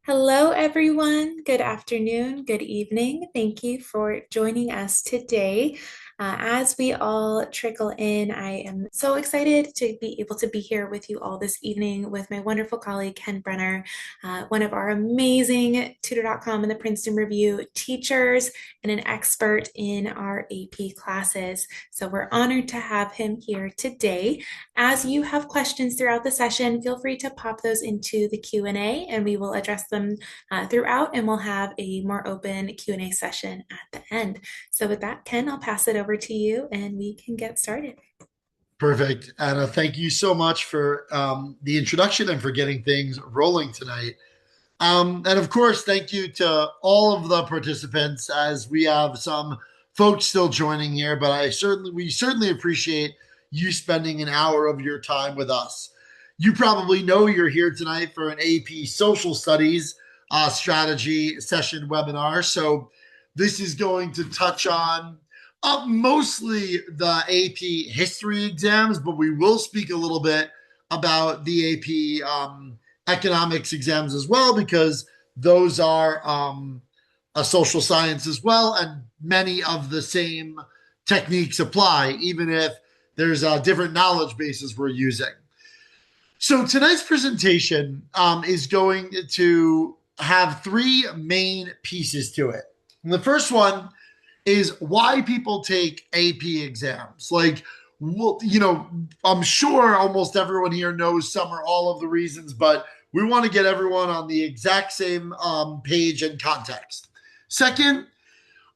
Hello, everyone. Good afternoon, good evening. Thank you for joining us today. As we all trickle in, I am so excited to be able to be here with you all this evening with my wonderful colleague, Ken Brenner, one of our amazing Tutor.com and the Princeton Review teachers and an expert in our AP classes. So we're honored to have him here today. As you have questions throughout the session, feel free to pop those into the Q&A and we will address them throughout, and we'll have a more open Q&A session at the end. So with that, Ken, I'll pass it over to you and we can get started. Perfect. Anna, thank you so much for the introduction and for getting things rolling tonight. And of course, thank you to all of the participants as we have some folks still joining here, but we certainly appreciate you spending an hour of your time with us. You probably know you're here tonight for an AP Social Studies strategy session webinar. So this is going to touch on mostly the AP history exams, but we will speak a little bit about the AP economics exams as well, because those are a social science as well, and many of the same techniques apply, even if there's different knowledge bases we're using. So tonight's presentation is going to have three main pieces to it. And the first one is why people take AP exams. Like, well, I'm sure almost everyone here knows some or all of the reasons, but we want to get everyone on the exact same page and context. Second,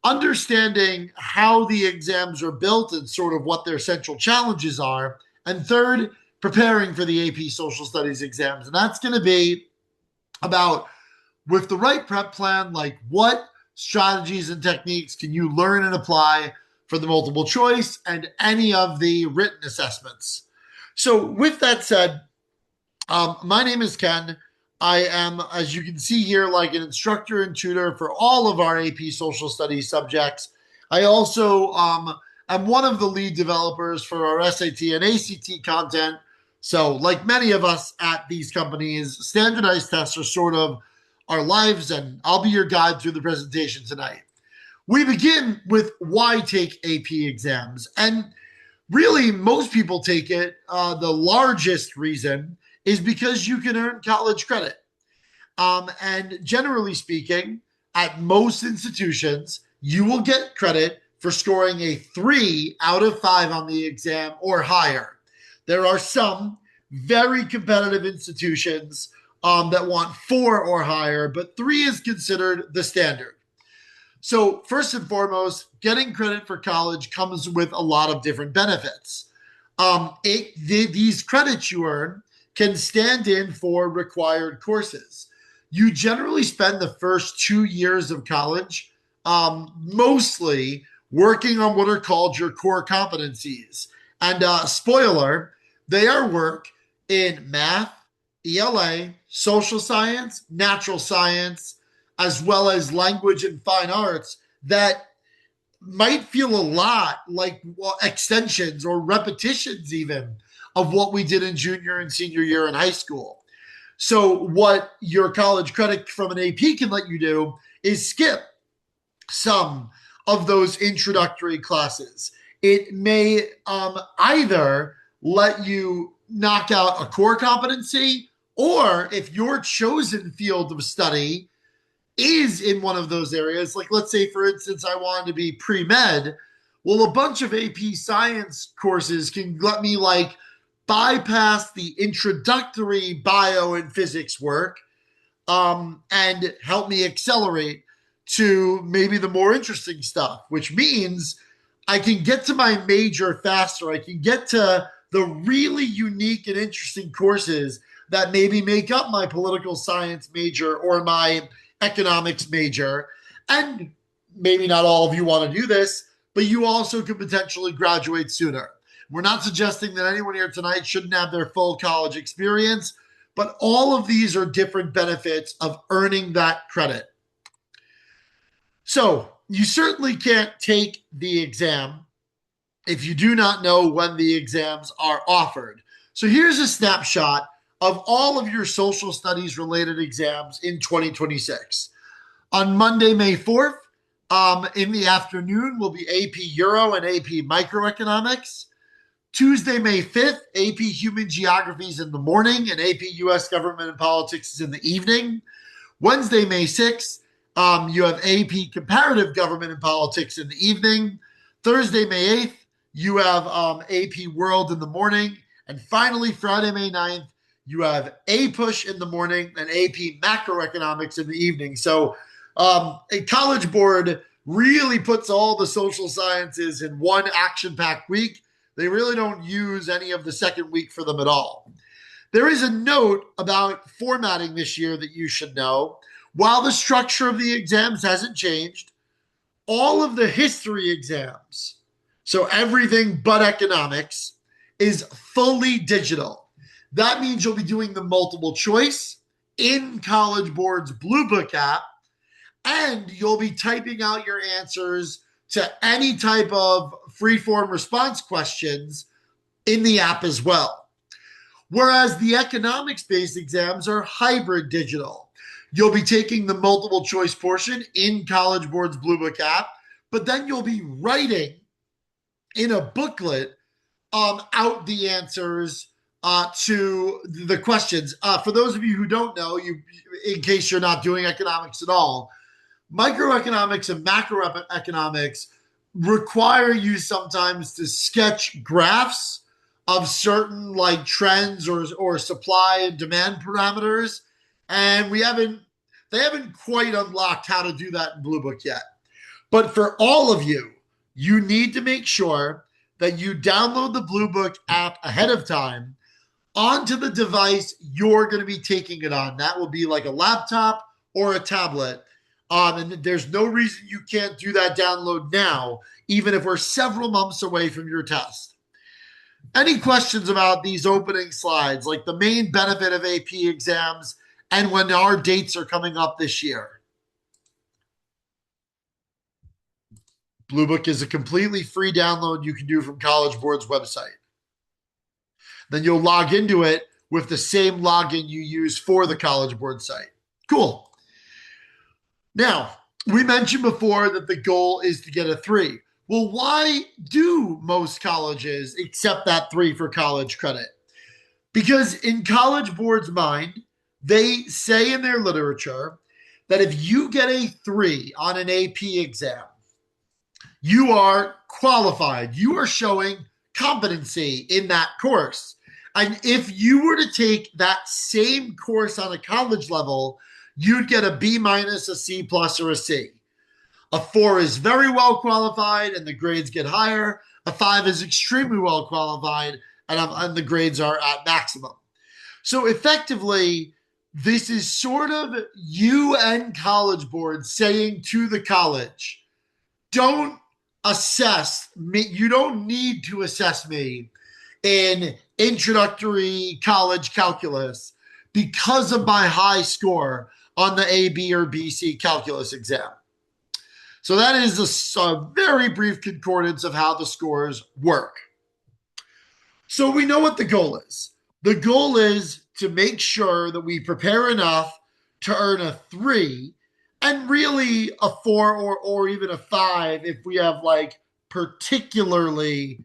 understanding how the exams are built and sort of what their central challenges are. And third, preparing for the AP Social Studies exams. And that's going to be about, with the right prep plan, like what strategies and techniques can you learn and apply for the multiple choice and any of the written assessments. So with that said, my name is Ken. I am, as you can see here, like an instructor and tutor for all of our AP Social Studies subjects. I also am one of the lead developers for our SAT and ACT content. So like many of us at these companies, standardized tests are sort of our lives, and I'll be your guide through the presentation tonight. We begin with why take AP exams. And really, most people take it. The largest reason is because you can earn college credit. And generally speaking, at most institutions, you will get credit for scoring a 3 out of 5 on the exam or higher. There are some very competitive institutions that want 4 or higher, but 3 is considered the standard. So first and foremost, getting credit for college comes with a lot of different benefits. These credits you earn can stand in for required courses. You generally spend the first 2 years of college mostly working on what are called your core competencies. And spoiler, they are work in math, ELA, social science, natural science, as well as language and fine arts that might feel a lot like extensions or repetitions even of what we did in junior and senior year in high school. So what your college credit from an AP can let you do is skip some of those introductory classes. It may either let you knock out a core competency, or if your chosen field of study is in one of those areas, like let's say, for instance, I wanted to be pre-med, well, a bunch of AP science courses can let me like bypass the introductory bio and physics work and help me accelerate to maybe the more interesting stuff, which means I can get to my major faster. I can get to the really unique and interesting courses that maybe make up my political science major or my economics major. And maybe not all of you want to do this, but you also could potentially graduate sooner. We're not suggesting that anyone here tonight shouldn't have their full college experience, but all of these are different benefits of earning that credit. So you certainly can't take the exam if you do not know when the exams are offered. So here's a snapshot of all of your social studies related exams in 2026. On Monday, May 4th, in the afternoon will be AP Euro and AP Microeconomics. Tuesday, May 5th, AP Human Geographies in the morning and AP US Government and Politics is in the evening. Wednesday, May 6th, you have AP Comparative Government and Politics in the evening. Thursday, May 8th, you have AP World in the morning. And finally, Friday, May 9th, you have APUSH in the morning and AP Macroeconomics in the evening. So a College Board really puts all the social sciences in one action-packed week. They really don't use any of the second week for them at all. There is a note about formatting this year that you should know. While the structure of the exams hasn't changed, all of the history exams, so everything but economics, is fully digital. That means you'll be doing the multiple choice in College Board's Blue Book app, and you'll be typing out your answers to any type of free-form response questions in the app as well. Whereas the economics-based exams are hybrid digital. You'll be taking the multiple choice portion in College Board's Blue Book app, but then you'll be writing in a booklet out the answers to the questions. For those of you who don't know, in case you're not doing economics at all, microeconomics and macroeconomics require you sometimes to sketch graphs of certain like trends or supply and demand parameters. And they haven't quite unlocked how to do that in Blue Book yet. But for all of you, you need to make sure that you download the Blue Book app ahead of time onto the device you're going to be taking it on. That will be like a laptop or a tablet. And there's no reason you can't do that download now, even if we're several months away from your test. Any questions about these opening slides, like the main benefit of AP exams and when our dates are coming up this year? Blue Book is a completely free download you can do from College Board's website. Then you'll log into it with the same login you use for the College Board site. Cool. Now, we mentioned before that the goal is to get a 3. Well, why do most colleges accept that 3 for college credit? Because in College Board's mind, they say in their literature that if you get a 3 on an AP exam, you are qualified. You are showing competency in that course. And if you were to take that same course on a college level, you'd get a B minus, a C plus, or a C. A 4 is very well qualified and the grades get higher. A 5 is extremely well qualified and the grades are at maximum. So effectively, this is sort of you and College Board saying to the college, don't assess me. You don't need to assess me in introductory college calculus because of my high score on the A, B, or BC calculus exam. So that is a very brief concordance of how the scores work. So we know what the goal is. The goal is to make sure that we prepare enough to earn a 3 and really a 4 or even a 5 if we have like particularly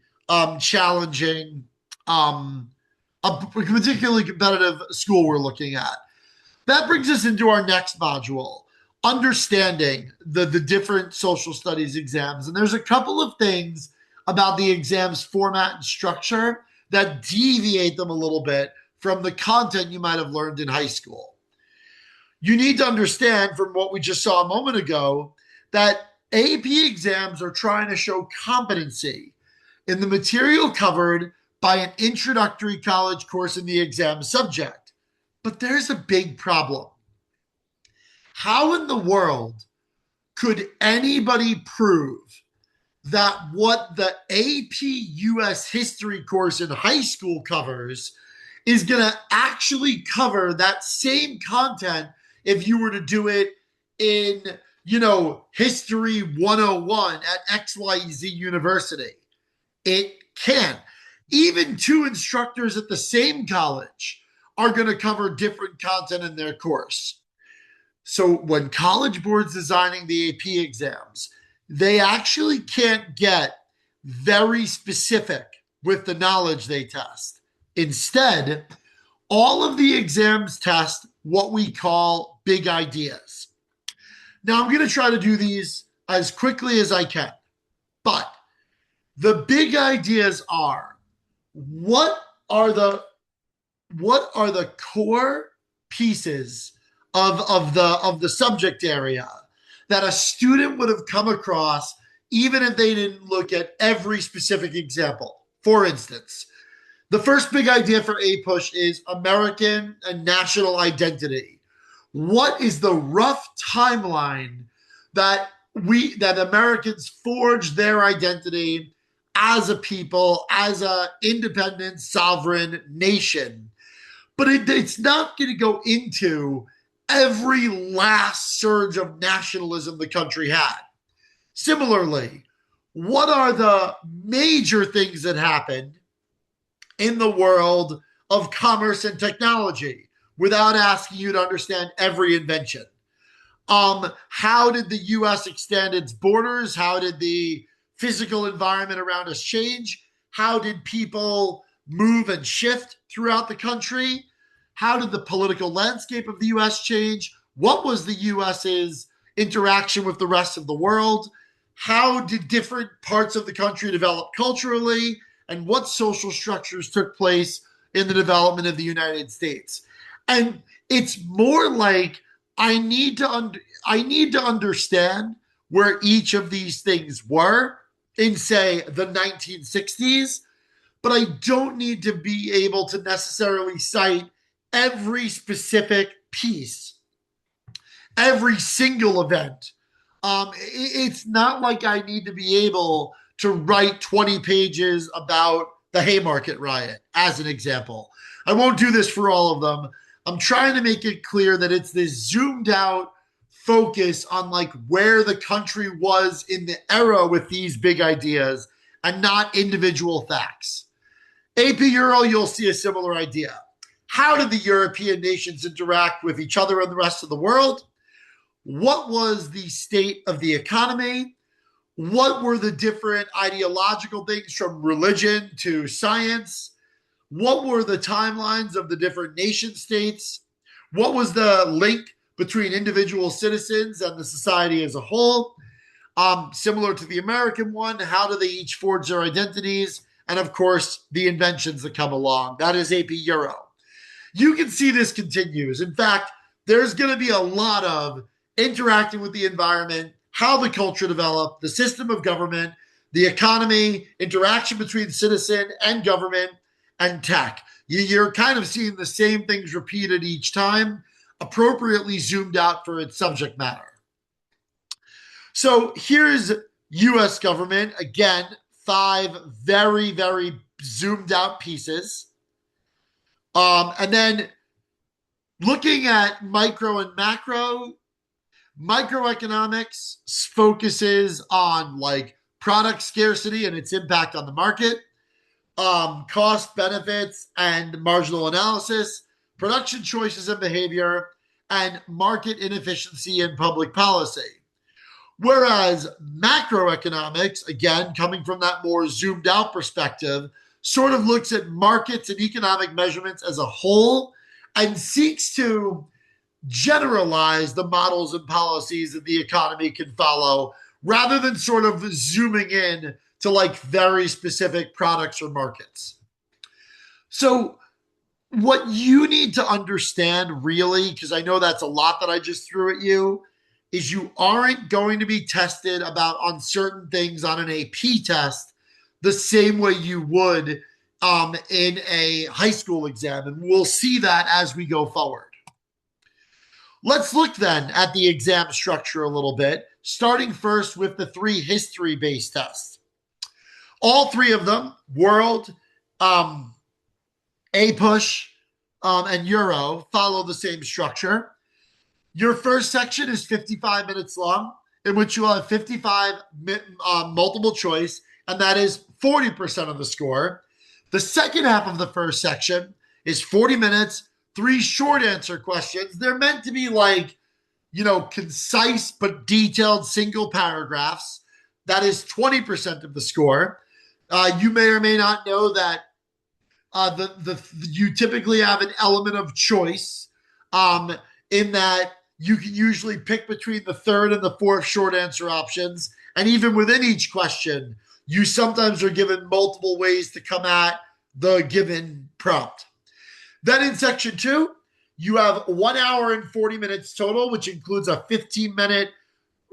challenging, a particularly competitive school we're looking at. That brings us into our next module, understanding the different social studies exams. And there's a couple of things about the exam's format and structure that deviate them a little bit from the content you might have learned in high school. You need to understand from what we just saw a moment ago that AP exams are trying to show competency in the material covered by an introductory college course in the exam subject. But there's a big problem. How in the world could anybody prove that what the AP US history course in high school covers is going to actually cover that same content if you were to do it in, History 101 at XYZ University? It can. Even two instructors at the same college are going to cover different content in their course. So when college boards designing the AP exams, they actually can't get very specific with the knowledge they test. Instead, all of the exams test what we call big ideas. Now, I'm going to try to do these as quickly as I can, but the big ideas are what are the core pieces of the subject area that a student would have come across even if they didn't look at every specific example. For instance, the first big idea for APUSH is American and national identity. What is the rough timeline that Americans forged their identity as a people, as an independent, sovereign nation? But it's not going to go into every last surge of nationalism the country had. Similarly, what are the major things that happened in the world of commerce and technology without asking you to understand every invention? How did the US extend its borders? How did the physical environment around us change? How did people move and shift throughout the country? How did the political landscape of the US change? What was the US's interaction with the rest of the world? How did different parts of the country develop culturally? And what social structures took place in the development of the United States? And it's more like I need to understand where each of these things were in, say, the 1960s, but I don't need to be able to necessarily cite every specific piece, every single event. It's not like I need to be able to write 20 pages about the Haymarket riot, as an example. I won't do this for all of them. I'm trying to make it clear that it's this zoomed out focus on like where the country was in the era with these big ideas and not individual facts. AP Euro, you'll see a similar idea. How did the European nations interact with each other and the rest of the world? What was the state of the economy? What were the different ideological things from religion to science? What were the timelines of the different nation states? What was the link between individual citizens and the society as a whole? Similar to the American one, how do they each forge their identities? And of course, the inventions that come along. That is AP Euro. You can see this continues. In fact, there's going to be a lot of interacting with the environment, how the culture developed, the system of government, the economy, interaction between citizen and government, and tech. You're kind of seeing the same things repeated each time, appropriately zoomed out for its subject matter. So here's US government. Again, 5 very, very zoomed out pieces. And then looking at micro and macro, microeconomics focuses on like product scarcity and its impact on the market, cost, benefits, and marginal analysis, production choices and behavior, and market inefficiency and public policy. Whereas macroeconomics, again, coming from that more zoomed out perspective, sort of looks at markets and economic measurements as a whole and seeks to generalize the models and policies that the economy can follow rather than sort of zooming in to like very specific products or markets. So what you need to understand really, because I know that's a lot that I just threw at you, is you aren't going to be tested about on certain things on an AP test the same way you would in a high school exam. And we'll see that as we go forward. Let's look then at the exam structure a little bit, starting first with the 3 history-based tests. All 3 of them, World, APUSH, and Euro, follow the same structure. Your first section is 55 minutes long, in which you will have 55 multiple choice, and that is 40% of the score. The second half of the first section is 40 minutes, 3 short answer questions. They're meant to be like, concise but detailed single paragraphs. That is 20% of the score. You may or may not know that you typically have an element of choice, in that you can usually pick between the third and the fourth short answer options. And even within each question, you sometimes are given multiple ways to come at the given prompt. Then in section 2, you have 1 hour and 40 minutes total, which includes a 15-minute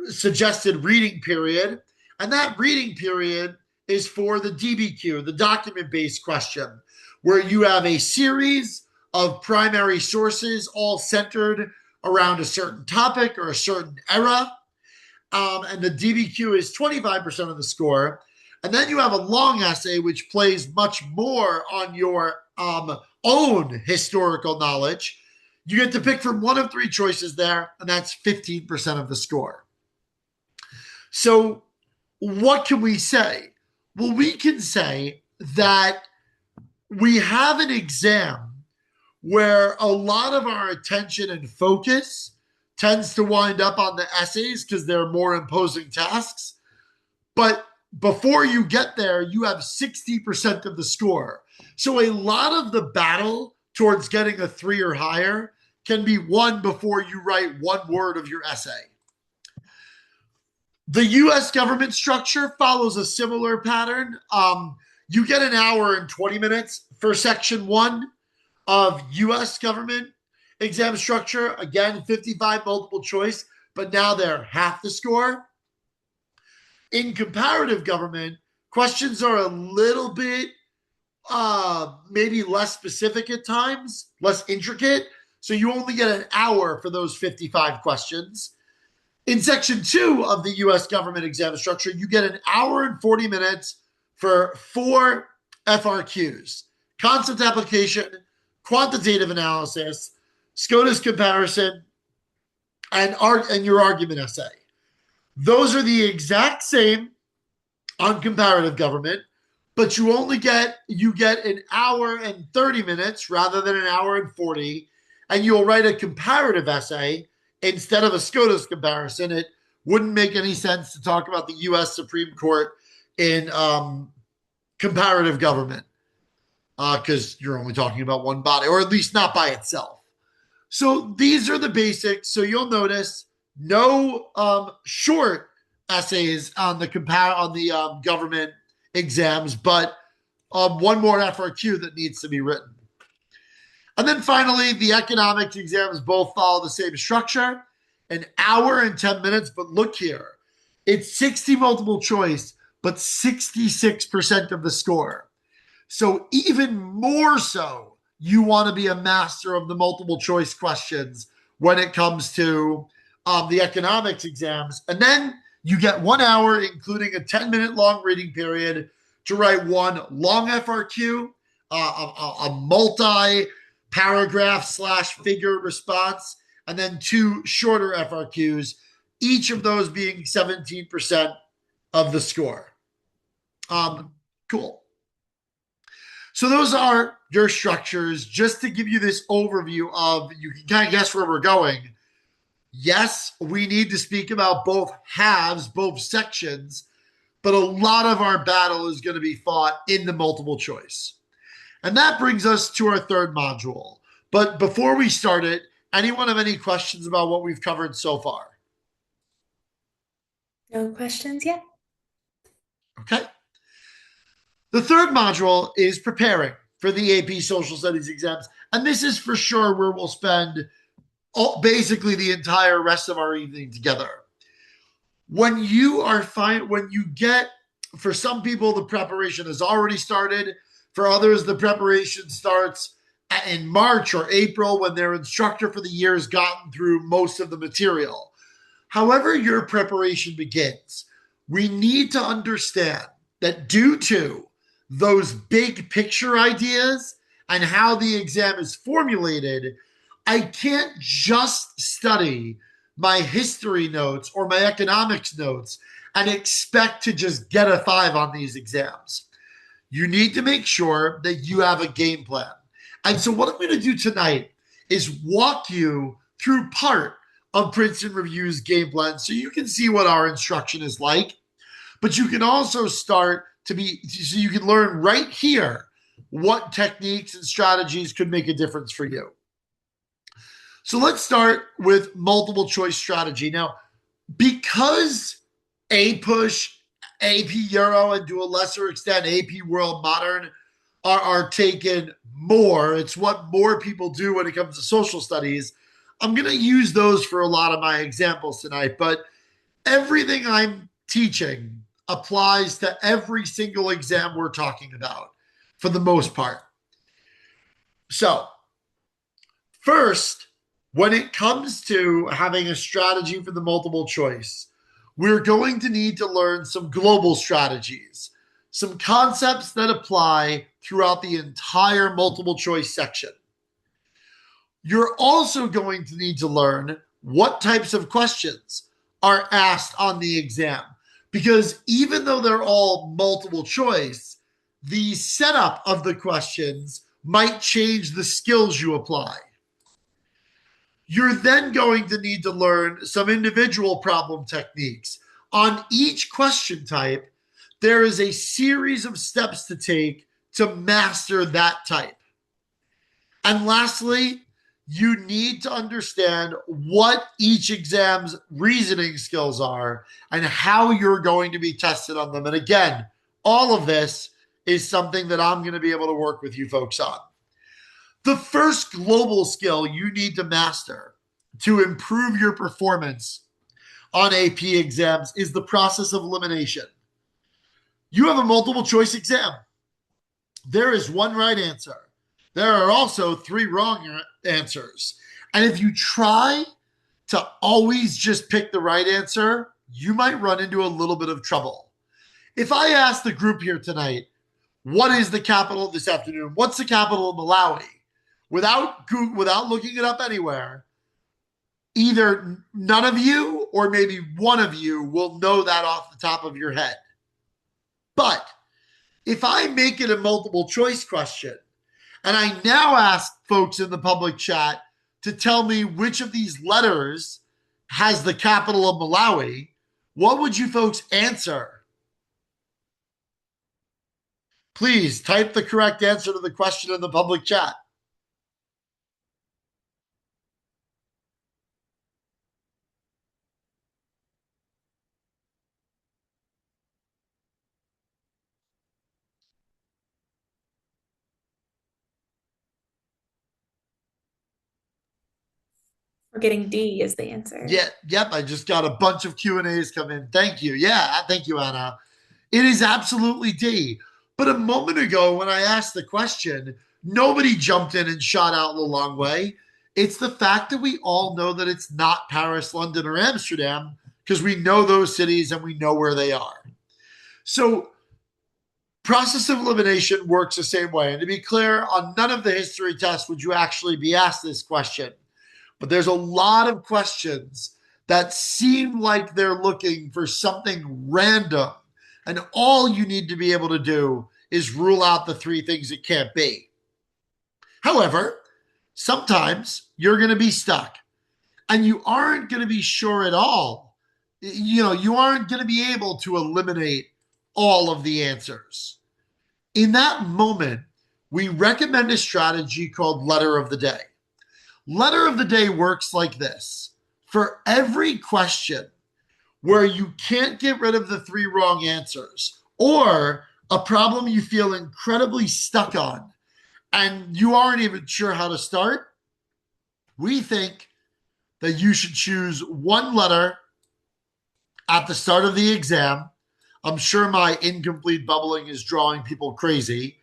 suggested reading period. And that reading period is for the DBQ, the document-based question, where you have a series of primary sources all centered around a certain topic or a certain era. And the DBQ is 25% of the score. And then you have a long essay, which plays much more on your own historical knowledge. You get to pick from one of 3 choices there, and that's 15% of the score. So what can we say? Well, we can say that we have an exam where a lot of our attention and focus tends to wind up on the essays because they're more imposing tasks. But before you get there, you have 60% of the score. So a lot of the battle towards getting a 3 or higher can be won before you write 1 word of your essay. The U.S. government structure follows a similar pattern. You get an hour and 20 minutes for section 1 of U.S. government exam structure. Again, 55 multiple choice, but now they're half the score. In comparative government, questions are a little bit maybe less specific at times, less intricate. So you only get an hour for those 55 questions. In section 2 of the U.S. government exam structure, you get an hour and 40 minutes for 4 FRQs: concept application, quantitative analysis, SCOTUS comparison, and your argument essay. Those are the exact same on comparative government, but you get an hour and 30 minutes rather than an hour and 40, and you'll write a comparative essay instead of a SCOTUS comparison. It wouldn't make any sense to talk about the U.S. Supreme Court in comparative government because you're only talking about one body, or at least not by itself. So these are the basics. So you'll notice no short essays on the government exams, but 1 more FRQ that needs to be written. And then finally, the economics exams both follow the same structure, an hour and 10 minutes. But look here, it's 60 multiple choice, but 66% of the score. So even more so, you want to be a master of the multiple choice questions when it comes to the economics exams. And then you get 1 hour, including a 10-minute long reading period, to write 1 long FRQ, a multi-paragraph / figure response, and then 2 shorter FRQs, each of those being 17% of the score. Cool. So those are your structures. Just to give you this overview of, you can kind of guess where we're going. Yes, we need to speak about both halves, both sections, but a lot of our battle is going to be fought in the multiple choice. And that brings us to our 3rd module. But before we start it, anyone have any questions about what we've covered so far? No questions yet? Okay. The 3rd module is preparing for the AP Social Studies exams. And this is for sure where we'll spend basically the entire rest of our evening together. When you get, for some people, the preparation has already started. For others, the preparation starts in March or April when their instructor for the year has gotten through most of the material. However your preparation begins, we need to understand that due to those big picture ideas and how the exam is formulated, I can't just study my history notes or my economics notes and expect to just get a 5 on these exams. You need to make sure that you have a game plan. And so what I'm going to do tonight is walk you through part of Princeton Review's game plan so you can see what our instruction is like, but you can also start to be, so you can learn right here what techniques and strategies could make a difference for you. So let's start with multiple choice strategy. Now, because APUSH, AP Euro, and to a lesser extent AP World Modern are taken more, it's what more people do when it comes to social studies. I'm going to use those for a lot of my examples tonight, but everything I'm teaching applies to every single exam we're talking about for the most part. So, first, when it comes to having a strategy for the multiple choice, we're going to need to learn some global strategies, some concepts that apply throughout the entire multiple choice section. You're also going to need to learn what types of questions are asked on the exam, because even though they're all multiple choice, the setup of the questions might change the skills you apply. You're then going to need to learn some individual problem techniques. On each question type, there is a series of steps to take to master that type. And lastly, you need to understand what each exam's reasoning skills are and how you're going to be tested on them. And again, all of this is something that I'm going to be able to work with you folks on. The first global skill you need to master to improve your performance on AP exams is the process of elimination. You have a multiple choice exam. There is one right answer. There are also three wrong answers. And if you try to always just pick the right answer, you might run into a little bit of trouble. If I ask the group here tonight, what is the capital this afternoon? What's the capital of Malawi? Without looking it up anywhere, either none of you or maybe one of you will know that off the top of your head. But if I make it a multiple choice question, and I now ask folks in the public chat to tell me which of these letters has the capital of Malawi, what would you folks answer? Please type the correct answer to the question in the public chat. We're getting D is the answer. Yeah, yep. I just got a bunch of Q&As come in. Thank you. Yeah, thank you, Anna. It is absolutely D. But a moment ago, when I asked the question, nobody jumped in and shot out the long way. It's the fact that we all know that it's not Paris, London, or Amsterdam because we know those cities and we know where they are. So, process of elimination works the same way. And to be clear, on none of the history tests would you actually be asked this question. But there's a lot of questions that seem like they're looking for something random. And all you need to be able to do is rule out the three things it can't be. However, sometimes you're going to be stuck and you aren't going to be sure at all. You aren't going to be able to eliminate all of the answers. In that moment, we recommend a strategy called letter of the day. Letter of the day works like this. For every question where you can't get rid of the three wrong answers or a problem you feel incredibly stuck on and you aren't even sure how to start, we think that you should choose one letter at the start of the exam. I'm sure my incomplete bubbling is drawing people crazy.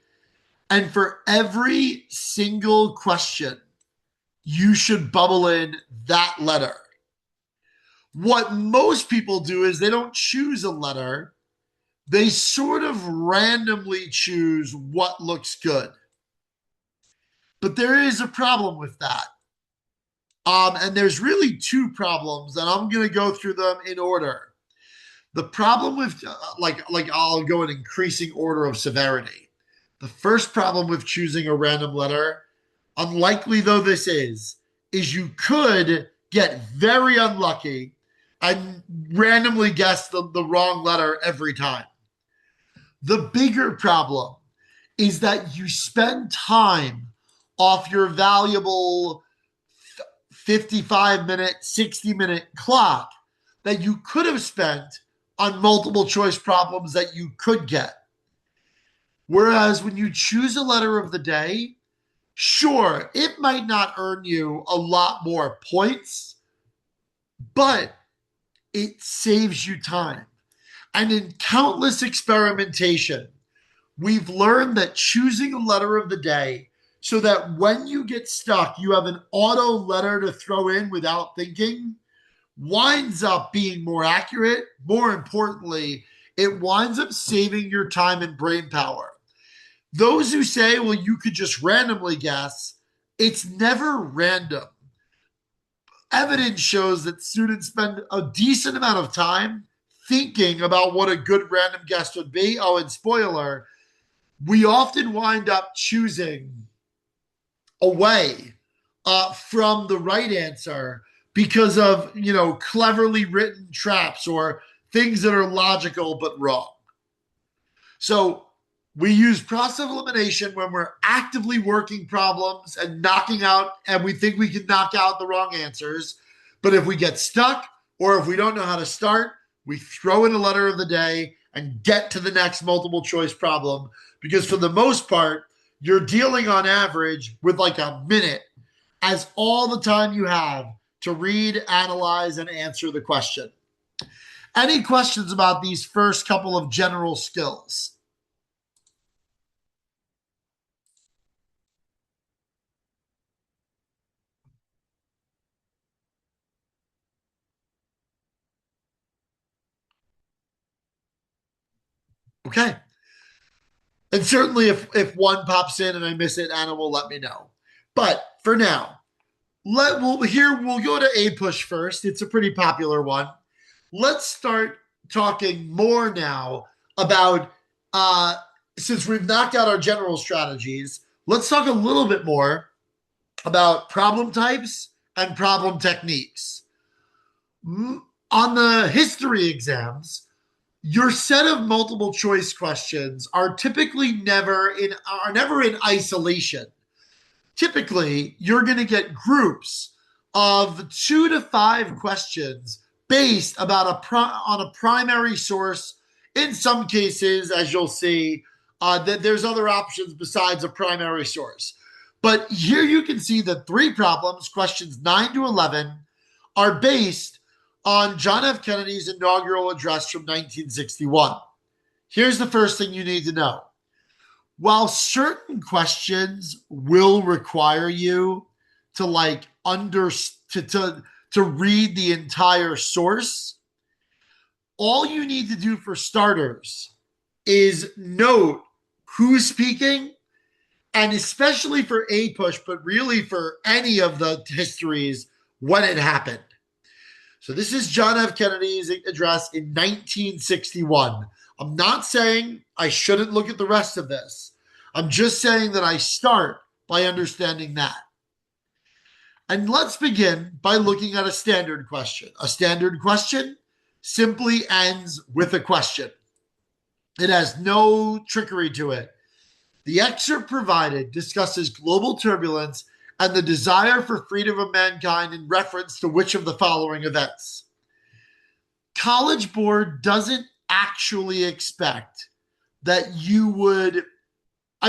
And for every single question, you should bubble in that letter. What most people do is they don't choose a letter. They sort of randomly choose what looks good. But there is a problem with that. And there's really two problems, and I'm going to go through them in order. The problem with, I'll go in increasing order of severity. The first problem with choosing a random letter unlikely though this is you could get very unlucky and randomly guess the wrong letter every time. The bigger problem is that you spend time off your valuable 55-minute, 60-minute clock that you could have spent on multiple choice problems that you could get. Whereas when you choose a letter of the day, sure, it might not earn you a lot more points, but it saves you time. And in countless experimentation, we've learned that choosing a letter of the day so that when you get stuck, you have an auto letter to throw in without thinking winds up being more accurate. More importantly, it winds up saving your time and brain power. Those who say, well, you could just randomly guess, it's never random. Evidence shows that students spend a decent amount of time thinking about what a good random guess would be. Oh, and spoiler, we often wind up choosing away from the right answer because of, cleverly written traps or things that are logical but wrong. So we use process of elimination when we're actively working problems and knocking out, and we think we can knock out the wrong answers. But if we get stuck or if we don't know how to start, we throw in a letter of the day and get to the next multiple choice problem. Because for the most part, you're dealing on average with like a minute as all the time you have to read, analyze, and answer the question. Any questions about these first couple of general skills? Okay. And certainly if one pops in and I miss it, Anna will let me know. But for now, we'll go to A push first. It's a pretty popular one. Let's start talking more now about since we've knocked out our general strategies, let's talk a little bit more about problem types and problem techniques. On the history exams, your set of multiple choice questions are typically never in isolation. Typically, you're going to get groups of 2 to 5 questions based on a primary source. In some cases, as you'll see, that there's other options besides a primary source. But here you can see that 3 problems, questions 9 to 11, are based on John F. Kennedy's inaugural address from 1961. Here's the first thing you need to know. While certain questions will require you to to read the entire source, all you need to do for starters is note who's speaking, and especially for A push, but really for any of the histories, when it happened. So this is John F. Kennedy's address in 1961. I'm not saying I shouldn't look at the rest of this. I'm just saying that I start by understanding that. And let's begin by looking at a standard question. A standard question simply ends with a question. It has no trickery to it. The excerpt provided discusses global turbulence and the desire for freedom of mankind in reference to which of the following events. College Board doesn't actually expect that you would,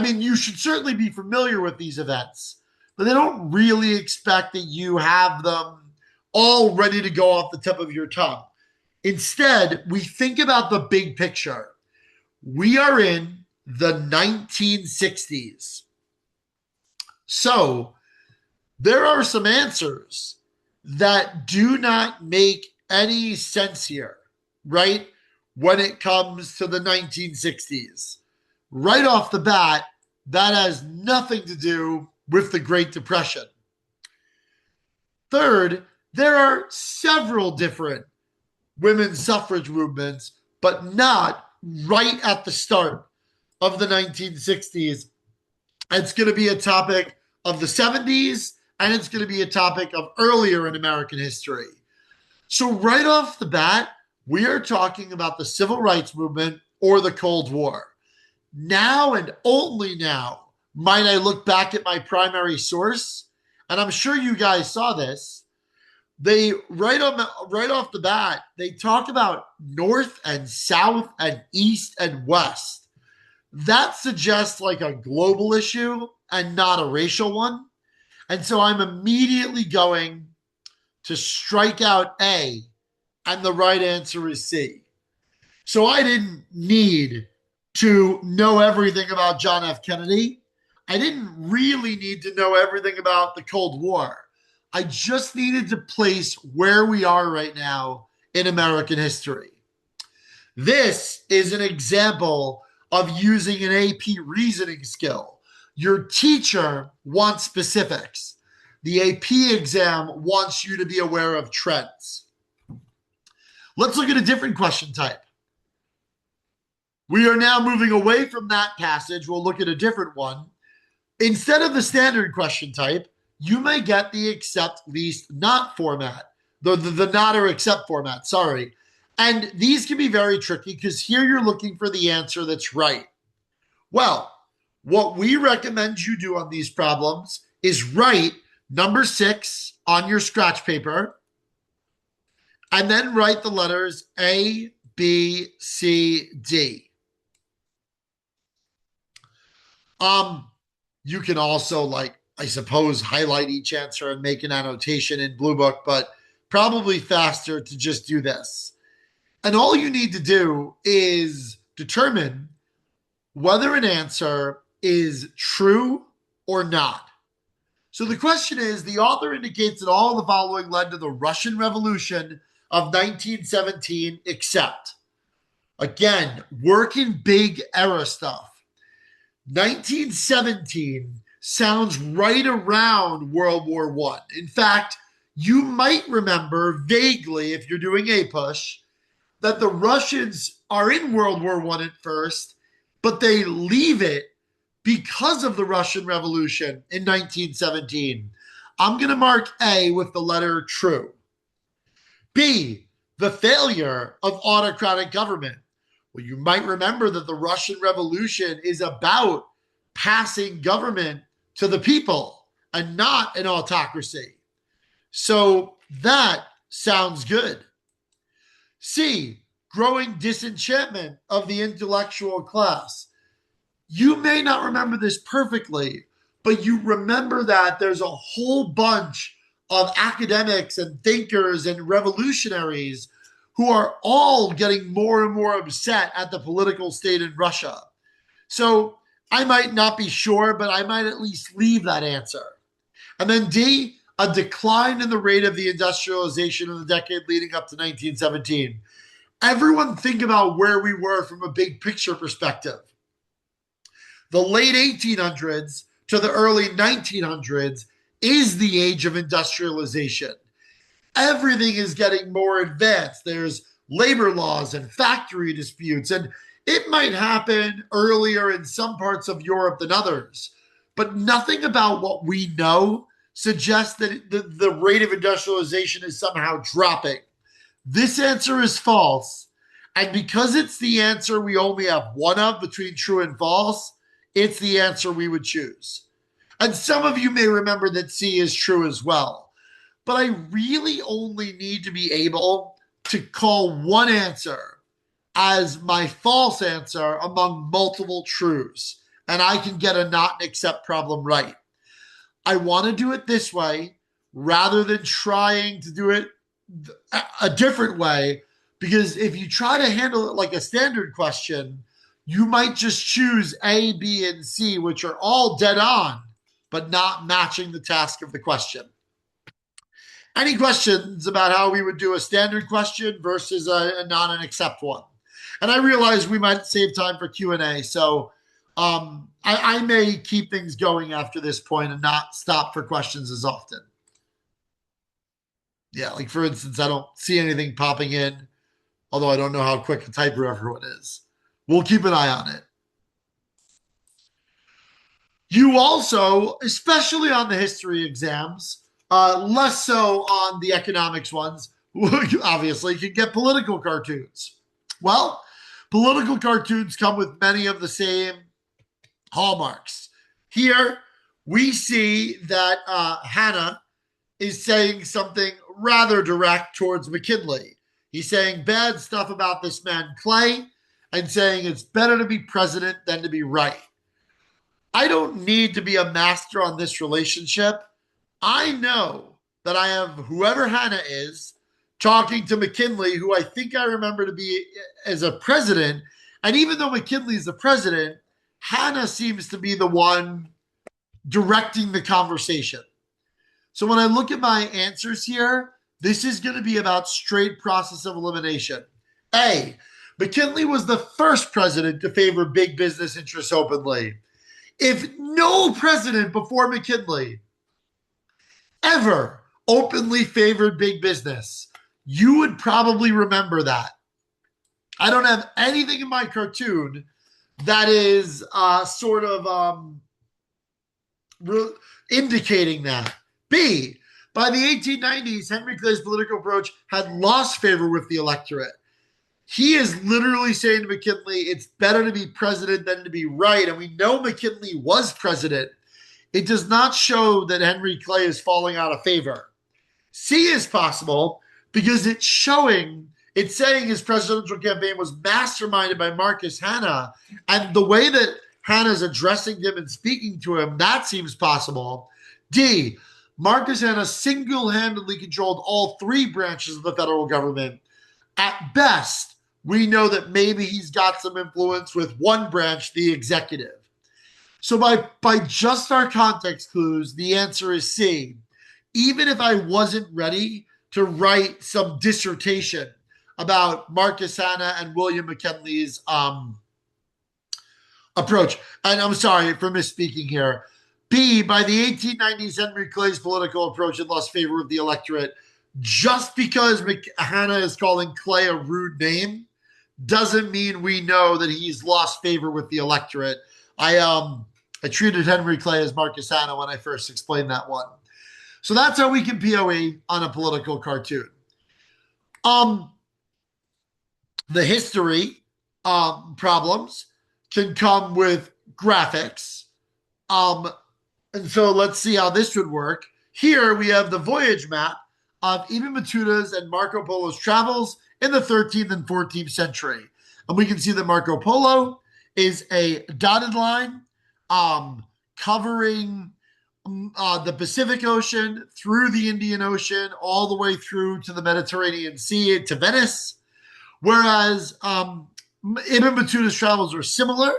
you should certainly be familiar with these events, but they don't really expect that you have them all ready to go off the tip of your tongue. Instead, we think about the big picture. We are in the 1960s. So there are some answers that do not make any sense here, right? When it comes to the 1960s. Right off the bat, that has nothing to do with the Great Depression. Third, there are several different women's suffrage movements, but not right at the start of the 1960s. It's going to be a topic of the 70s, and it's going to be a topic of earlier in American history. So, right off the bat, we are talking about the civil rights movement or the Cold War. Now and only now might I look back at my primary source, and I'm sure you guys saw this. They right off the bat, they talk about North and South and East and West. That suggests like a global issue and not a racial one. And so I'm immediately going to strike out A, and the right answer is C. So I didn't need to know everything about John F. Kennedy. I didn't really need to know everything about the Cold War. I just needed to place where we are right now in American history. This is an example of using an AP reasoning skill. Your teacher wants specifics. The AP exam wants you to be aware of trends. Let's look at a different question type. We are now moving away from that passage. We'll look at a different one. Instead of the standard question type, you may get the accept, least, not format, the not or accept format, sorry. And these can be very tricky because here you're looking for the answer that's right. Well, what we recommend you do on these problems is write number 6 on your scratch paper and then write the letters A, B, C, D. You can also, like, I suppose, highlight each answer and make an annotation in Blue Book, but probably faster to just do this. And all you need to do is determine whether an answer is true or not. So the question is, the author indicates that all the following led to the Russian Revolution of 1917, except. Again, working big era stuff. 1917 sounds right around World War I. In fact, you might remember vaguely, if you're doing a push, that the Russians are in World War I at first, but they leave it because of the Russian Revolution in 1917. I'm going to mark A with the letter true. B, the failure of autocratic government. Well, you might remember that the Russian Revolution is about passing government to the people and not an autocracy. So that sounds good. C, growing disenchantment of the intellectual class. You may not remember this perfectly, but you remember that there's a whole bunch of academics and thinkers and revolutionaries who are all getting more and more upset at the political state in Russia. So I might not be sure, but I might at least leave that answer. And then D, a decline in the rate of the industrialization in the decade leading up to 1917. Everyone think about where we were from a big picture perspective. The late 1800s to the early 1900s is the age of industrialization. Everything is getting more advanced. There's labor laws and factory disputes, and it might happen earlier in some parts of Europe than others. But nothing about what we know suggests that the rate of industrialization is somehow dropping. This answer is false. And because it's the answer we only have one of between true and false, it's the answer we would choose. And some of you may remember that C is true as well. But I really only need to be able to call one answer as my false answer among multiple truths. And I can get a not and accept problem right. I want to do it this way rather than trying to do it a different way, because if you try to handle it like a standard question, you might just choose A, B, and C, which are all dead on, but not matching the task of the question. Any questions about how we would do a standard question versus a not and accept one? And I realize we might save time for Q&A, so I may keep things going after this point and not stop for questions as often. Yeah, like for instance, I don't see anything popping in, although I don't know how quick a typer everyone is. We'll keep an eye on it. You also, especially on the history exams, less so on the economics ones, obviously, can get political cartoons. Well, political cartoons come with many of the same hallmarks. Here, we see that Hannah is saying something rather direct towards McKinley. He's saying bad stuff about this man, Clay, and saying it's better to be president than to be right. I don't need to be a master on this relationship. I know that I have whoever Hannah is talking to McKinley, who I think I remember to be as a president. And even though McKinley is the president, Hannah seems to be the one directing the conversation. So when I look at my answers here, this is going to be about straight process of elimination. A, McKinley was the first president to favor big business interests openly. If no president before McKinley ever openly favored big business, you would probably remember that. I don't have anything in my cartoon that is sort of indicating that. B, by the 1890s, Henry Clay's political approach had lost favor with the electorate. He is literally saying to McKinley, it's better to be president than to be right. And we know McKinley was president. It does not show that Henry Clay is falling out of favor. C is possible because it's saying his presidential campaign was masterminded by Marcus Hanna. And the way that Hanna's addressing him and speaking to him, that seems possible. D, Marcus Hanna single-handedly controlled all three branches of the federal government. At best, we know that maybe he's got some influence with one branch, the executive. So by just our context clues, the answer is C. Even if I wasn't ready to write some dissertation about Marcus Hanna and William McKinley's approach, and I'm sorry for misspeaking here. B, by the 1890s, Henry Clay's political approach had lost favor with the electorate. Just because Hanna is calling Clay a rude name doesn't mean we know that he's lost favor with the electorate. I treated Henry Clay as Marcus Hanna when I first explained that one. So that's how we can POE on a political cartoon. The history problems can come with graphics. And so let's see how this would work. Here we have the voyage map of Ibn Battusta's and Marco Polo's travels in the 13th and 14th century. And we can see that Marco Polo is a dotted line covering the Pacific Ocean through the Indian Ocean, all the way through to the Mediterranean Sea to Venice. Whereas Ibn Battusta's travels are similar,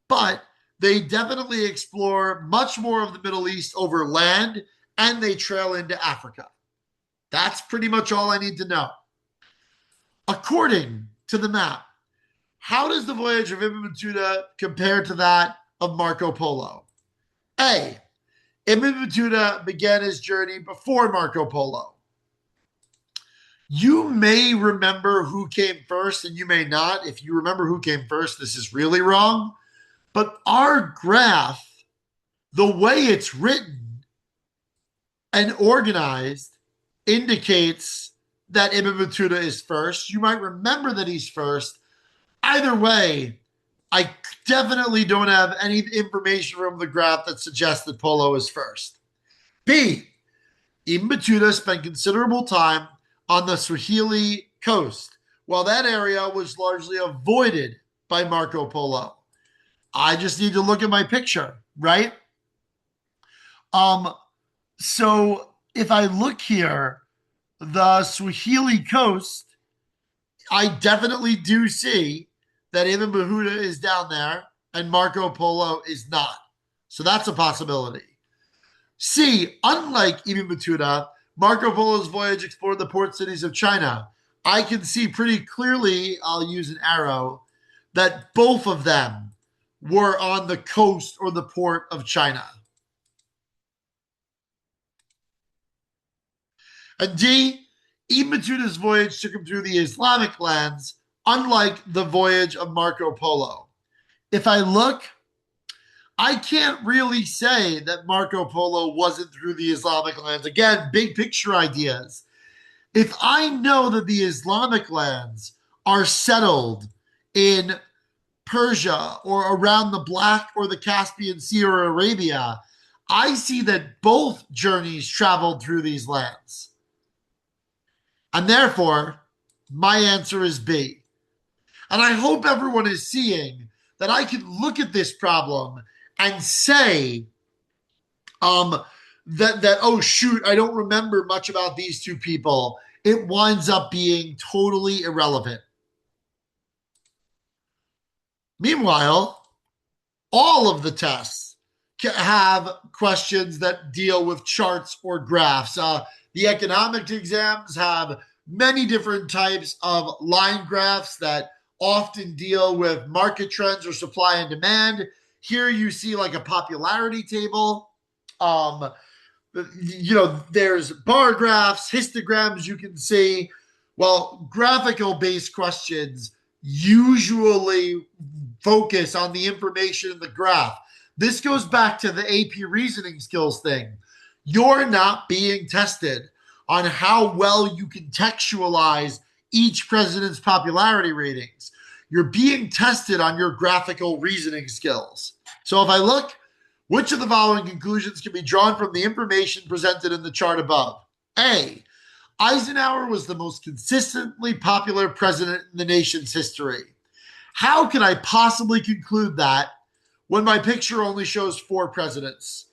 but they definitely explore much more of the Middle East over land, and they trail into Africa. That's pretty much all I need to know. According to the map, how does the voyage of Ibn Battuta compare to that of Marco Polo? A, Ibn Battuta began his journey before Marco Polo. You may remember who came first, and you may not. If you remember who came first, this is really wrong. But our graph, the way it's written and organized, indicates that Ibn Battuta is first. You might remember that he's first. Either way, I definitely don't have any information from the graph that suggests that Polo is first. B, Ibn Battuta spent considerable time on the Swahili coast, while that area was largely avoided by Marco Polo. I just need to look at my picture, right? So if I look here, the Swahili coast, I definitely do see that Ibn Battuta is down there and Marco Polo is not. So that's a possibility. C, unlike Ibn Battuta, Marco Polo's voyage explored the port cities of China. I can see pretty clearly, I'll use an arrow, that both of them were on the coast or the port of China. And D, Ibn Battuta's voyage took him through the Islamic lands, unlike the voyage of Marco Polo. If I look, I can't really say that Marco Polo wasn't through the Islamic lands. Again, big picture ideas. If I know that the Islamic lands are settled in Persia or around the Black or the Caspian Sea or Arabia, I see that both journeys traveled through these lands. And therefore, my answer is B. And I hope everyone is seeing that I can look at this problem and say, that oh shoot, I don't remember much about these two people. It winds up being totally irrelevant. Meanwhile, all of the tests have questions that deal with charts or graphs. The economics exams have many different types of line graphs that often deal with market trends or supply and demand. Here you see like a popularity table. There's bar graphs, histograms you can see. Well, graphical based questions usually focus on the information in the graph. This goes back to the AP reasoning skills thing. You're not being tested on how well you contextualize each president's popularity ratings. You're being tested on your graphical reasoning skills. So if I look, which of the following conclusions can be drawn from the information presented in the chart above? A. Eisenhower was the most consistently popular president in the nation's history. How can I possibly conclude that when my picture only shows 4 presidents?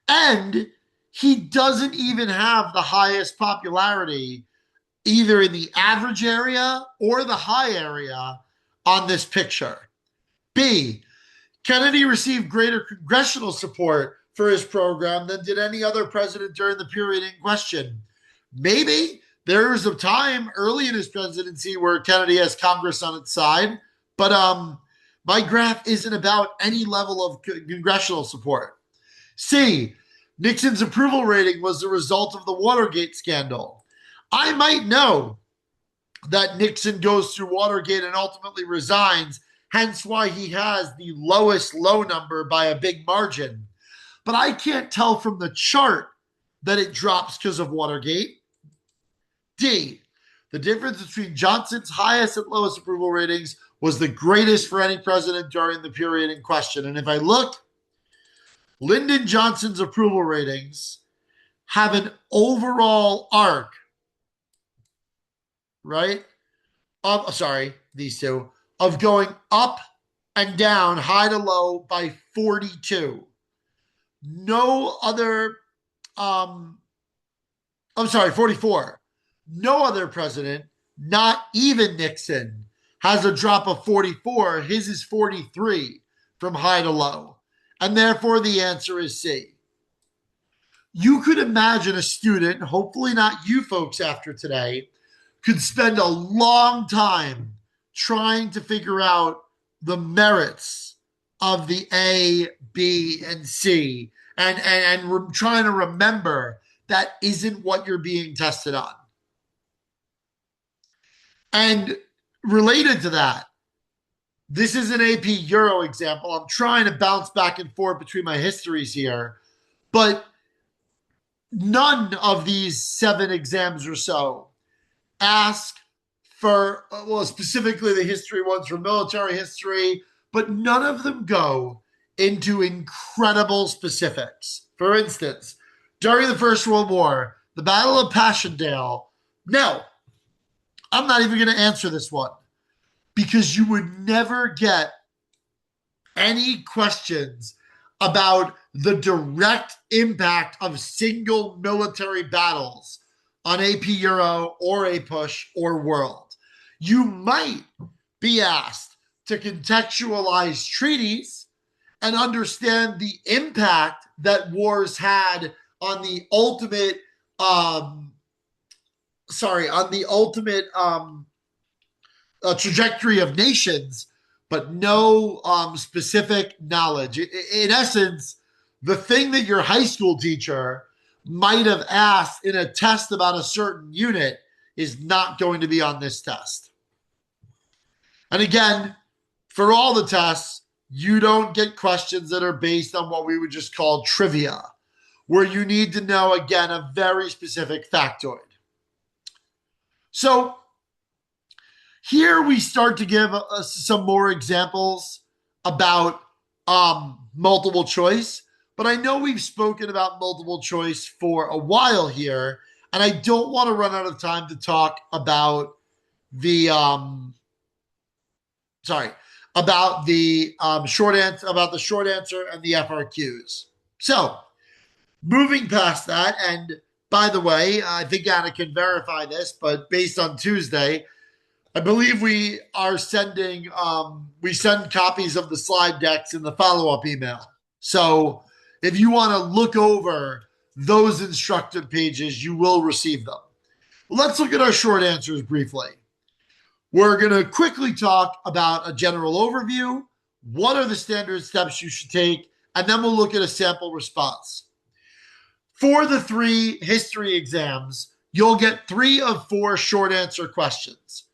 And he doesn't even have the highest popularity either in the average area or the high area on this picture. B. Kennedy received greater congressional support for his program than did any other president during the period in question. Maybe there was a time early in his presidency where Kennedy has Congress on its side, but my graph isn't about any level of congressional support. C. Nixon's approval rating was the result of the Watergate scandal. I might know that Nixon goes through Watergate and ultimately resigns, hence why he has the lowest low number by a big margin. But I can't tell from the chart that it drops because of Watergate. D. The difference between Johnson's highest and lowest approval ratings was the greatest for any president during the period in question. And if I look, Lyndon Johnson's approval ratings have an overall arc, right? These two, of going up and down, high to low, by 42. No other, 44. No other president, not even Nixon, has a drop of 44. His is 43 from high to low. And therefore, the answer is C. You could imagine a student, hopefully not you folks after today, could spend a long time trying to figure out the merits of the A, B, and C, and trying to remember that isn't what you're being tested on. And related to that, this is an AP Euro example. I'm trying to bounce back and forth between my histories here, but none of these 7 exams or so ask for, well, specifically the history ones for military history, but none of them go into incredible specifics. For instance, during the First World War, the Battle of Passchendaele, no, I'm not even going to answer this one because you would never get any questions about the direct impact of single military battles on AP Euro or APUSH or World. You might be asked to contextualize treaties and understand the impact that wars had on the ultimate trajectory of nations, but no specific knowledge. In essence, the thing that your high school teacher might have asked in a test about a certain unit is not going to be on this test. And again, for all the tests, You don't get questions that are based on what we would just call trivia, where you need to know, again, a very specific factoid. So here we start to give some more examples about multiple choice, but I know we've spoken about multiple choice for a while here, and I don't want to run out of time to talk about the sorry about the short answer and the FRQs. So moving past that, and by the way, I think Anna can verify this, but based on Tuesday, I believe we are sending we send copies of the slide decks in the follow-up email. So if you want to look over those instructive pages, you will receive them. Let's look at our short answers briefly. We're going to quickly talk about a general overview. What are the standard steps you should take? And then we'll look at a sample response. For the 3 history exams, you'll get 3 of 4 short answer questions.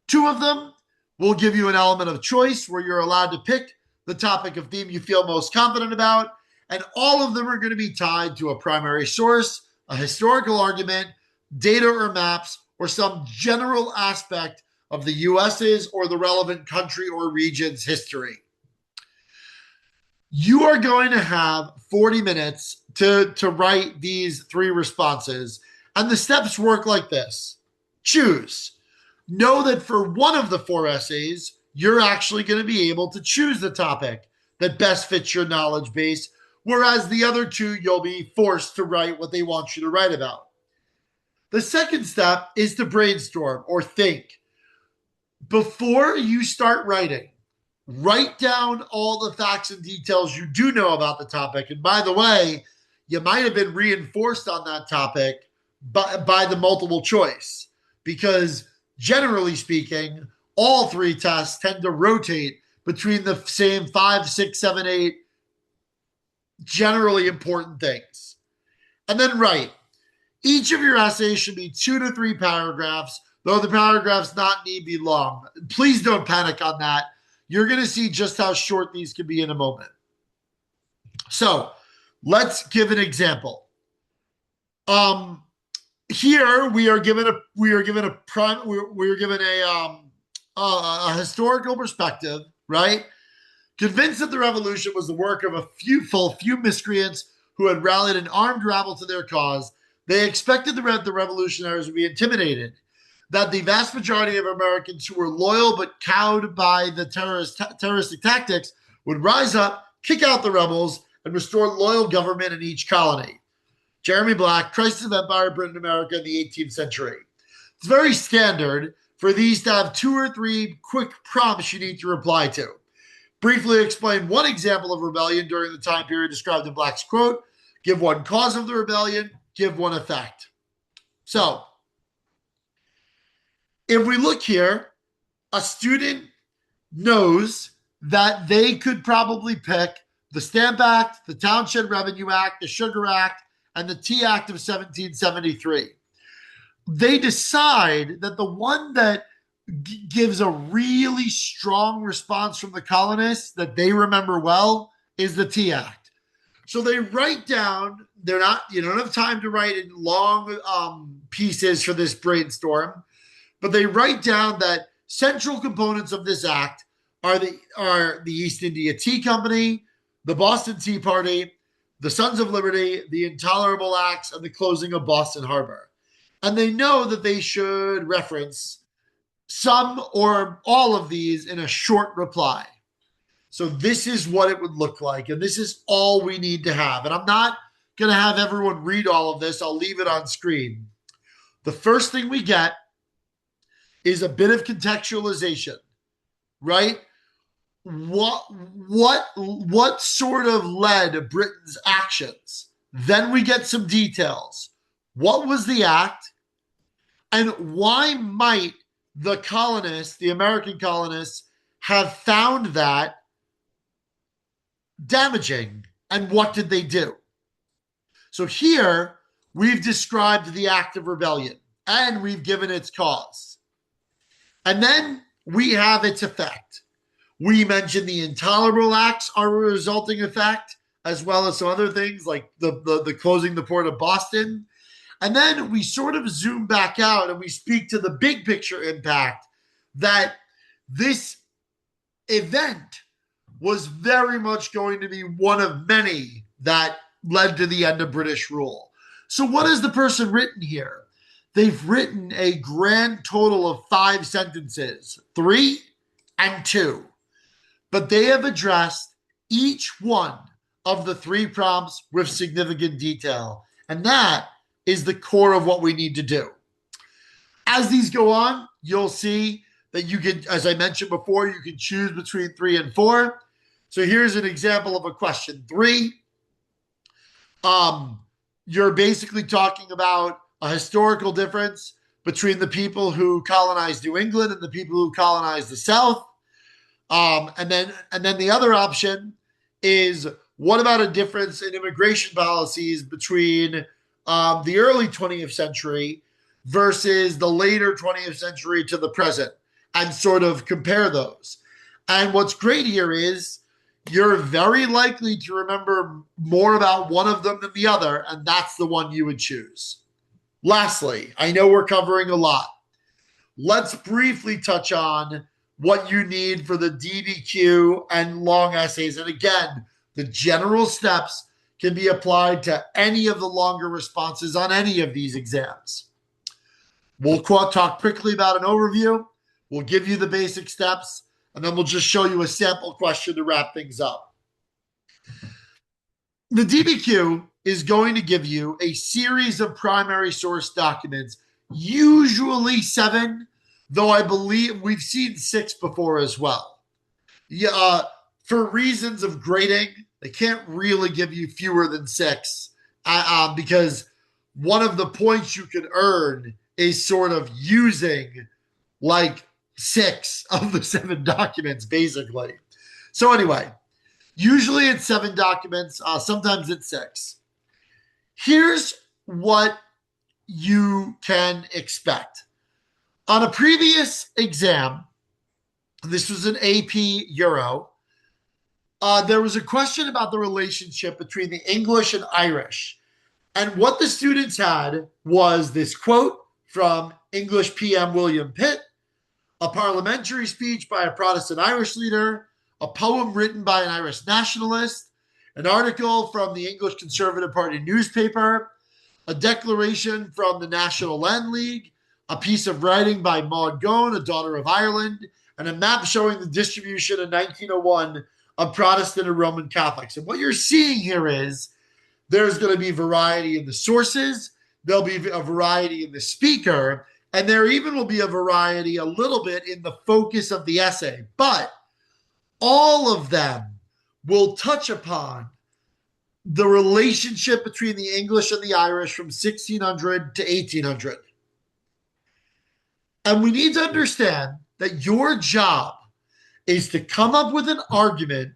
2 of them will give you an element of choice where you're allowed to pick the topic of theme you feel most confident about. And all of them are going to be tied to a primary source, a historical argument, data or maps, or some general aspect of the US's or the relevant country or region's history. You are going to have 40 minutes to write these 3 responses. And the steps work like this. Choose. Know that for one of the 4 essays, you're actually going to be able to choose the topic that best fits your knowledge base, whereas the other 2, you'll be forced to write what they want you to write about. The second step is to brainstorm or think. Before you start writing, write down all the facts and details you do know about the topic. And by the way, you might have been reinforced on that topic by the multiple choice, because generally speaking, all 3 tests tend to rotate between the same 5, 6, 7, 8 generally important things. And then write. Each of your essays should be 2 to 3 paragraphs, though the paragraphs not need be long. Please don't panic on that. You're going to see just how short these can be in a moment. So let's give an example. Here we are given a historical perspective, right? Convinced that the revolution was the work of a few miscreants who had rallied an armed rabble to their cause, they expected the revolutionaries would be intimidated, that the vast majority of Americans who were loyal but cowed by the terroristic tactics would rise up, kick out the rebels, and restore loyal government in each colony. Jeremy Black, Crisis of Empire, Britain, America in the 18th century. It's very standard for these to have 2 or 3 quick prompts you need to reply to. Briefly explain one example of rebellion during the time period described in Black's quote. Give one cause of the rebellion. Give one effect. So, if we look here, a student knows that they could probably pick the Stamp Act, the Townshend Revenue Act, the Sugar Act, and the Tea Act of 1773. They decide that the one that gives a really strong response from the colonists that they remember well is the Tea Act. So they write down, you don't have time to write in long pieces for this brainstorm, but they write down that central components of this act are the East India Tea Company, the Boston Tea Party, the Sons of Liberty, the Intolerable Acts, and the closing of Boston Harbor. And they know that they should reference some or all of these in a short reply. So this is what it would look like, and this is all we need to have. And I'm not going to have everyone read all of this. I'll leave it on screen. The first thing we get is a bit of contextualization, right? What sort of led Britain's actions? Then we get some details. What was the act? And why might the colonists, the American colonists, have found that damaging? And what did they do? So here we've described the act of rebellion and we've given its cause. And then we have its effect. We mentioned the intolerable acts are a resulting effect, as well as some other things like the closing the port of Boston. And then we sort of zoom back out and we speak to the big picture impact that this event was very much going to be one of many that led to the end of British rule. So, what has the person written here? They've written a grand total of 5 sentences, 3 and 2, but they have addressed each one of the 3 prompts with significant detail. And that is the core of what we need to do. As these go on, you'll see that you can, as I mentioned before, you can choose between 3 and 4. So here's an example of a question 3. You're basically talking about a historical difference between the people who colonized New England and the people who colonized the South. And then the other option is, what about a difference in immigration policies between the early 20th century versus the later 20th century to the present, and sort of compare those. And what's great here is you're very likely to remember more about one of them than the other, and that's the one you would choose. Lastly, I know we're covering a lot. Let's briefly touch on what you need for the DBQ and long essays. And again, the general steps can be applied to any of the longer responses on any of these exams. We'll talk quickly about an overview. We'll give you the basic steps, and then we'll just show you a sample question to wrap things up. The DBQ is going to give you a series of primary source documents, usually 7, though I believe we've seen 6 before as well. Yeah, for reasons of grading, they can't really give you fewer than 6 because one of the points you can earn is sort of using like 6 of the 7 documents, basically. So anyway, usually it's 7 documents. Sometimes it's 6. Here's what you can expect. On a previous exam, this was an AP Euro, there was a question about the relationship between the English and Irish. And what the students had was this quote from English PM William Pitt, a parliamentary speech by a Protestant Irish leader, a poem written by an Irish nationalist, an article from the English Conservative Party newspaper, a declaration from the National Land League, a piece of writing by Maud Gonne, a daughter of Ireland, and a map showing the distribution in 1901 of Protestant and Roman Catholics. And what you're seeing here is there's going to be variety in the sources, there'll be a variety in the speaker, and there even will be a variety a little bit in the focus of the essay. But all of them will touch upon the relationship between the English and the Irish from 1600 to 1800. And we need to understand that your job is to come up with an argument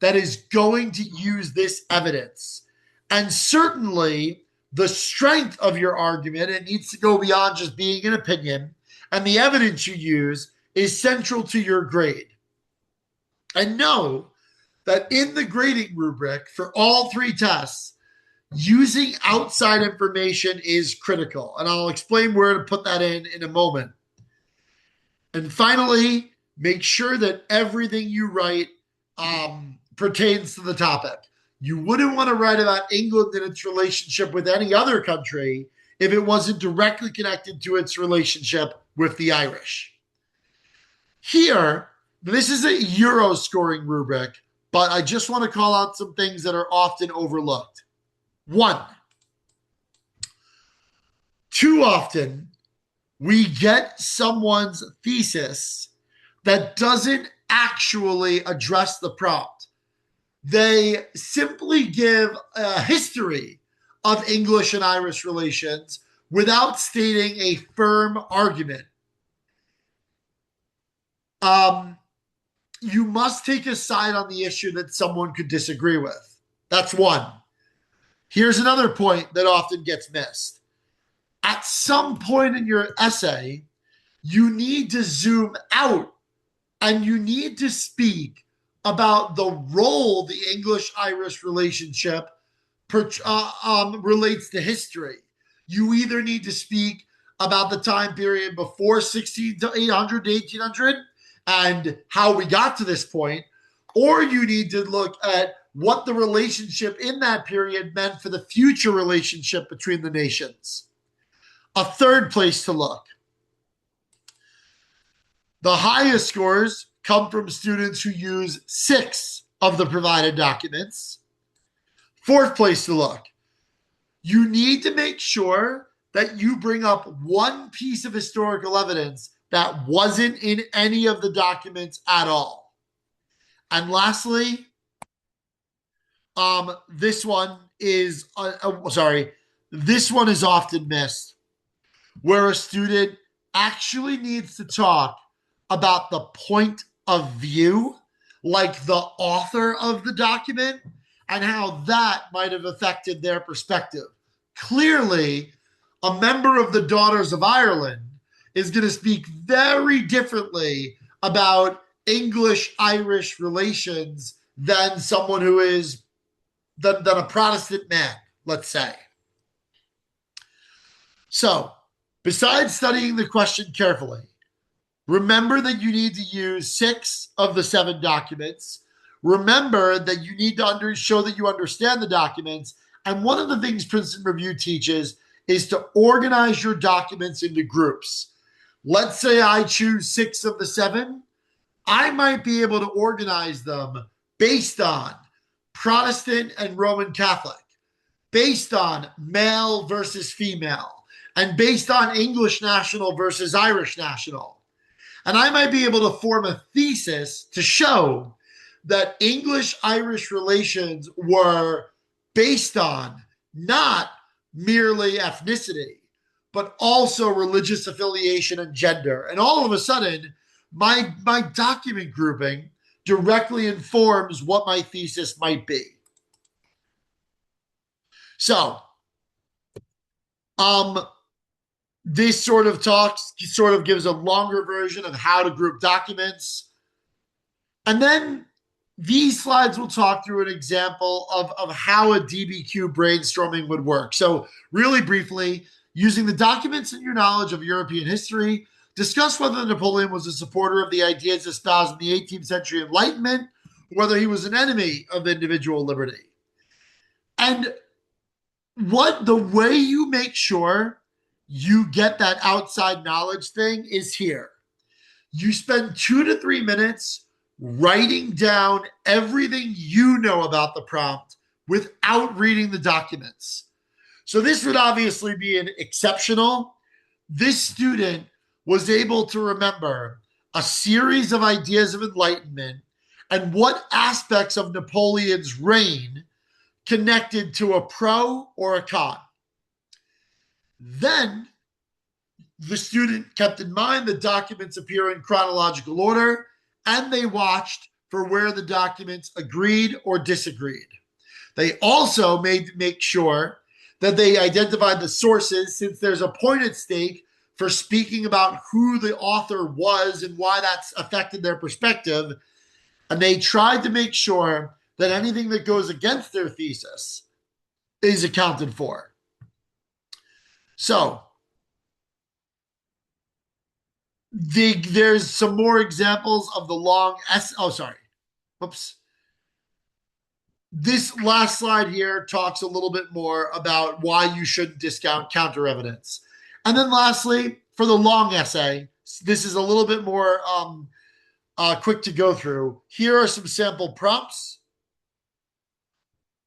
that is going to use this evidence. And certainly the strength of your argument, it needs to go beyond just being an opinion, and the evidence you use is central to your grade. And know that in the grading rubric for all 3 tests, using outside information is critical. And I'll explain where to put that in a moment. And finally, make sure that everything you write pertains to the topic. You wouldn't want to write about England and its relationship with any other country if it wasn't directly connected to its relationship with the Irish. Here, this is a Euro scoring rubric, but I just want to call out some things that are often overlooked. 1, too often we get someone's thesis that doesn't actually address the prompt. They simply give a history of English and Irish relations without stating a firm argument. You must take a side on the issue that someone could disagree with. That's 1. Here's another point that often gets missed. At some point in your essay, you need to zoom out And you need to speak about the role the English-Irish relationship relates to history. You either need to speak about the time period before 1600 to 1800 and how we got to this point, or you need to look at what the relationship in that period meant for the future relationship between the nations. A third place to look. The highest scores come from students who use 6 of the provided documents. Fourth place to look. You need to make sure that you bring up one piece of historical evidence that wasn't in any of the documents at all. And lastly, this one is often missed, where a student actually needs to talk about the point of view, like the author of the document, and how that might have affected their perspective. Clearly, a member of the Daughters of Ireland is going to speak very differently about English-Irish relations than someone who is than a Protestant man, let's say. So, besides studying the question carefully, remember that you need to use 6 of the 7 documents. Remember that you need to show that you understand the documents. And one of the things Princeton Review teaches is to organize your documents into groups. Let's say I choose 6 of the 7. I might be able to organize them based on Protestant and Roman Catholic, based on male versus female, and based on English national versus Irish national. And I might be able to form a thesis to show that English-Irish relations were based on not merely ethnicity, but also religious affiliation and gender. And all of a sudden, my document grouping directly informs what my thesis might be. So, this sort of gives a longer version of how to group documents. And then these slides will talk through an example of how a DBQ brainstorming would work. So really briefly, using the documents and your knowledge of European history, discuss whether Napoleon was a supporter of the ideas espoused in the 18th century Enlightenment, or whether he was an enemy of individual liberty. And the way you make sure you get that outside knowledge thing is here. You spend 2 to 3 minutes writing down everything you know about the prompt without reading the documents. So this would obviously be an exceptional. This student was able to remember a series of ideas of enlightenment and what aspects of Napoleon's reign connected to a pro or a con. Then the student kept in mind the documents appear in chronological order, and they watched for where the documents agreed or disagreed. They also make sure that they identified the sources, since there's a point at stake for speaking about who the author was and why that's affected their perspective. And they tried to make sure that anything that goes against their thesis is accounted for. So there's some more examples of the long This last slide here talks a little bit more about why you shouldn't discount counter evidence. And then lastly, for the long essay, this is a little bit more quick to go through. Here are some sample prompts.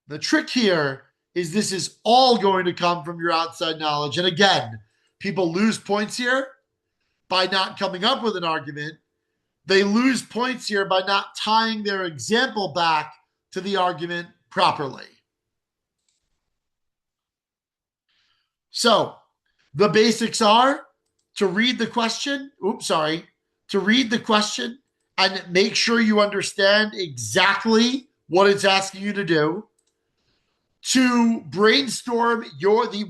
The trick here is this is all going to come from your outside knowledge. And again, people lose points here by not coming up with an argument. They lose points here by not tying their example back to the argument properly. So the basics are to read the question, and make sure you understand exactly what it's asking you to do. To brainstorm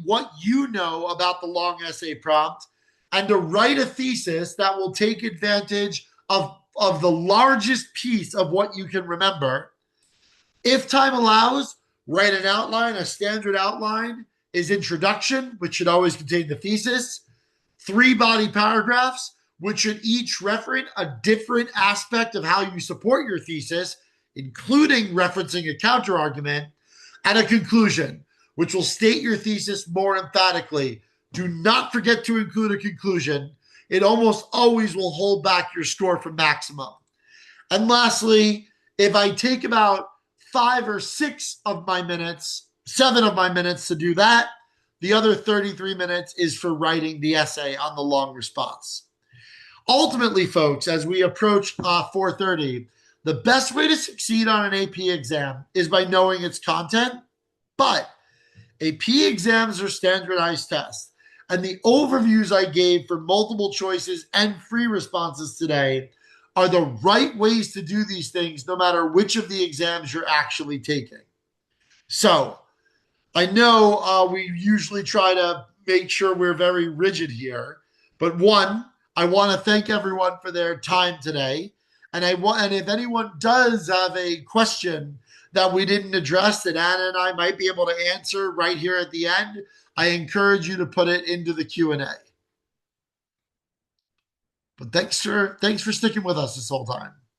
what you know about the long essay prompt, and to write a thesis that will take advantage of of the largest piece of what you can remember. If time allows, write an outline. A standard outline is introduction, which should always contain the thesis, 3 body paragraphs, which should each reference a different aspect of how you support your thesis, including referencing a counterargument, and a conclusion, which will state your thesis more emphatically. Do not forget to include a conclusion. It almost always will hold back your score from maximum. And lastly, if I take about 5 or 6 of my minutes, 7 of my minutes to do that, the other 33 minutes is for writing the essay on the long response. Ultimately, folks, as we approach 4:30, the best way to succeed on an AP exam is by knowing its content, but AP exams are standardized tests. And the overviews I gave for multiple choices and free responses today are the right ways to do these things, no matter which of the exams you're actually taking. So I know we usually try to make sure we're very rigid here, but one, I want to thank everyone for their time today. And if anyone does have a question that we didn't address that Anna and I might be able to answer right here at the end, I encourage you to put it into the Q&A. But thanks for sticking with us this whole time.